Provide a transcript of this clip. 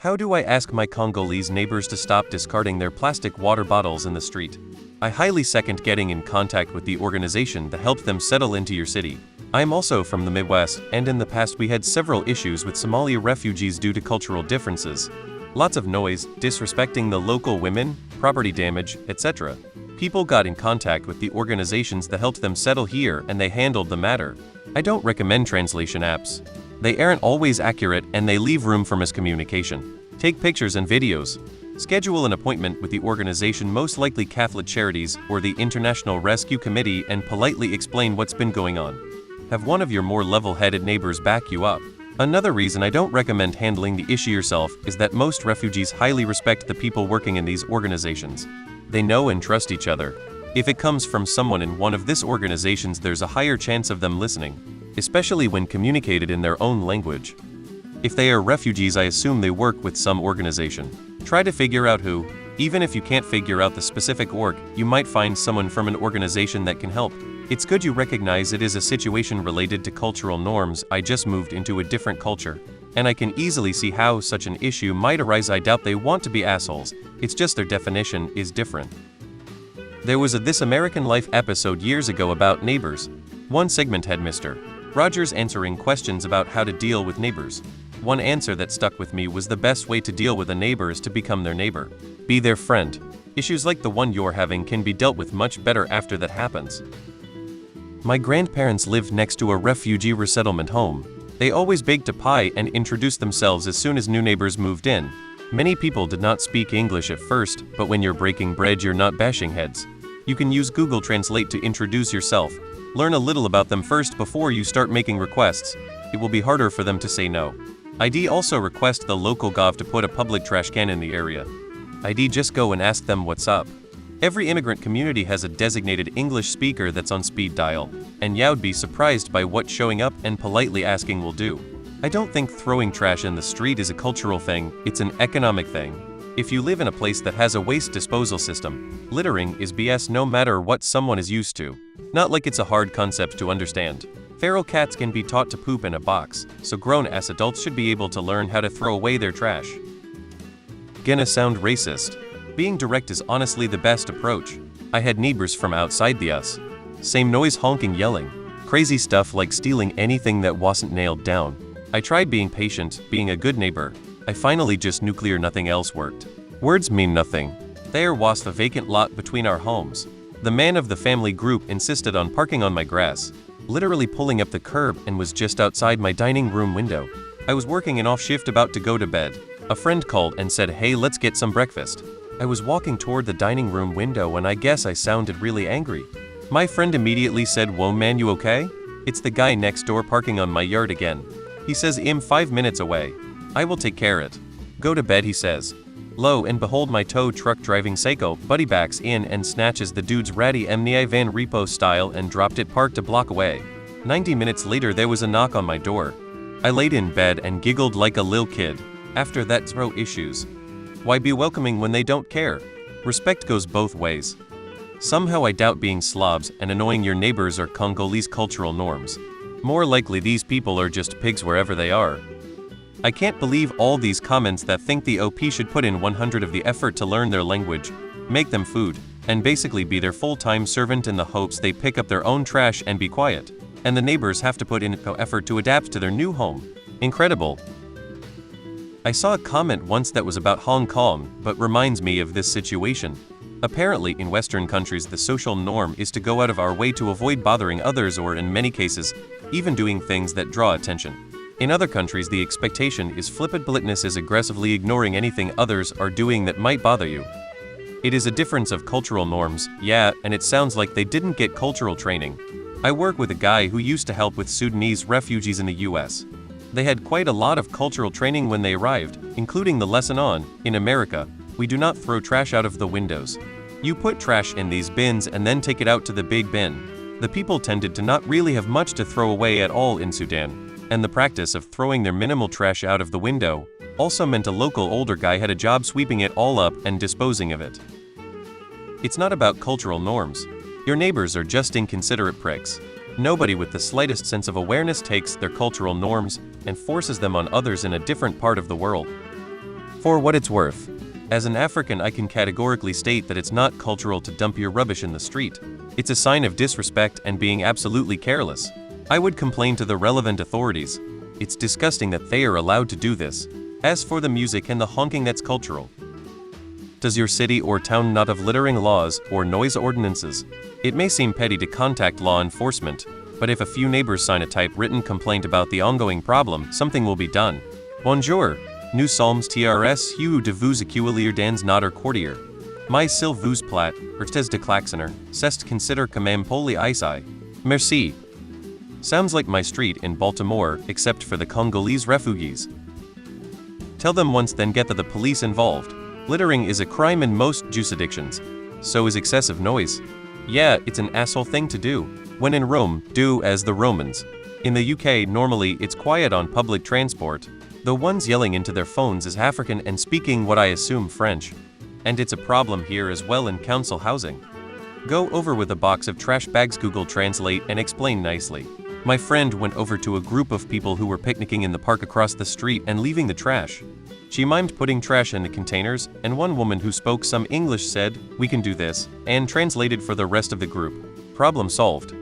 How do I ask my Congolese neighbors to stop discarding their plastic water bottles in the street? I highly second getting in contact with the organization that helped them settle into your city. I am also from the Midwest, and in the past we had several issues with Somali refugees due to cultural differences. Lots of noise, disrespecting the local women, property damage, etc. People got in contact with the organizations that helped them settle here and they handled the matter. I don't recommend translation apps. They aren't always accurate and they leave room for miscommunication. Take pictures and videos. Schedule an appointment with the organization, most likely Catholic Charities or the International Rescue Committee, and politely explain what's been going on. Have one of your more level-headed neighbors back you up. Another reason I don't recommend handling the issue yourself is that most refugees highly respect the people working in these organizations. They know and trust each other. If it comes from someone in one of these organizations, there's a higher chance of them listening, especially when communicated in their own language. If they are refugees, I assume they work with some organization. Try to figure out who. Even if you can't figure out the specific org, you might find someone from an organization that can help. It's good you recognize it is a situation related to cultural norms. I just moved into a different culture, and I can easily see how such an issue might arise. I doubt they want to be assholes, it's just their definition is different. There was a This American Life episode years ago about neighbors. One segment had Mr. Rogers answering questions about how to deal with neighbors. One answer that stuck with me was the best way to deal with a neighbor is to become their neighbor. Be their friend. Issues like the one you're having can be dealt with much better after that happens. My grandparents lived next to a refugee resettlement home. They always baked a pie and introduced themselves as soon as new neighbors moved in. Many people did not speak English at first, but when you're breaking bread, you're not bashing heads. You can use Google Translate to introduce yourself. Learn a little about them first before you start making requests. It will be harder for them to say no. ID also request the local gov to put a public trash can in the area. ID just go and ask them what's up. Every immigrant community has a designated English speaker that's on speed dial, and you'd be surprised by what showing up and politely asking will do. I don't think throwing trash in the street is a cultural thing, it's an economic thing. If you live in a place that has a waste disposal system, littering is BS no matter what someone is used to. Not like it's a hard concept to understand. Feral cats can be taught to poop in a box, so grown-ass adults should be able to learn how to throw away their trash. Gonna sound racist. Being direct is honestly the best approach. I had neighbors from outside the US. Same noise, honking, yelling. Crazy stuff like stealing anything that wasn't nailed down. I tried being patient, being a good neighbor. I finally just nuclear, nothing else worked. Words mean nothing. There was the vacant lot between our homes. The man of the family group insisted on parking on my grass, literally pulling up the curb, and was just outside my dining room window. I was working an off shift about to go to bed. A friend called and said, "Hey, let's get some breakfast." I was walking toward the dining room window and I guess I sounded really angry. My friend immediately said, "Whoa man, you okay? It's the guy next door parking on my yard again. He says I'm 5 minutes away. I will take care of it. Go to bed," he says. Lo and behold, my tow truck driving psycho buddy backs in and snatches the dude's ratty minivan repo style and dropped it parked a block away. 90 minutes later there was a knock on my door. I laid in bed and giggled like a lil kid. After that, zero issues. Why be welcoming when they don't care? Respect goes both ways. Somehow I doubt being slobs and annoying your neighbors are Congolese cultural norms. More likely these people are just pigs wherever they are. I can't believe all these comments that think the OP should put in 100 of the effort to learn their language, make them food, and basically be their full-time servant in the hopes they pick up their own trash and be quiet. And the neighbors have to put in no effort to adapt to their new home. Incredible. I saw a comment once that was about Hong Kong, but reminds me of this situation. Apparently in Western countries the social norm is to go out of our way to avoid bothering others, or in many cases, even doing things that draw attention. In other countries the expectation is flippant politeness is aggressively ignoring anything others are doing that might bother you. It is a difference of cultural norms, yeah, and it sounds like they didn't get cultural training. I work with a guy who used to help with Sudanese refugees in the US. They had quite a lot of cultural training when they arrived, including the lesson on, in America, we do not throw trash out of the windows. You put trash in these bins and then take it out to the big bin. The people tended to not really have much to throw away at all in Sudan, and the practice of throwing their minimal trash out of the window also meant a local older guy had a job sweeping it all up and disposing of it. It's not about cultural norms. Your neighbors are just inconsiderate pricks. Nobody with the slightest sense of awareness takes their cultural norms and forces them on others in a different part of the world. For what it's worth. As an African, I can categorically state that it's not cultural to dump your rubbish in the street. It's a sign of disrespect and being absolutely careless. I would complain to the relevant authorities. It's disgusting that they are allowed to do this. As for the music and the honking, that's cultural. Does your city or town not have littering laws or noise ordinances? It may seem petty to contact law enforcement, but if a few neighbors sign a typewritten complaint about the ongoing problem, something will be done. Bonjour, nous sommes TRS heu de vous accueillir dans notre quartier. Mais s'il vous plaît, arrêtez de klaxonner, c'est consider comme un poli ici. Merci. Sounds like my street in Baltimore, except for the Congolese refugees. Tell them once, then get the police involved. Littering is a crime in most jurisdictions. So is excessive noise. Yeah, it's an asshole thing to do. When in Rome, do as the Romans. In the UK, normally it's quiet on public transport. The ones yelling into their phones is African and speaking what I assume French. And it's a problem here as well in council housing. Go over with a box of trash bags, Google Translate, and explain nicely. My friend went over to a group of people who were picnicking in the park across the street and leaving the trash. She mimed putting trash in the containers, and one woman who spoke some English said, "We can do this," and translated for the rest of the group. Problem solved.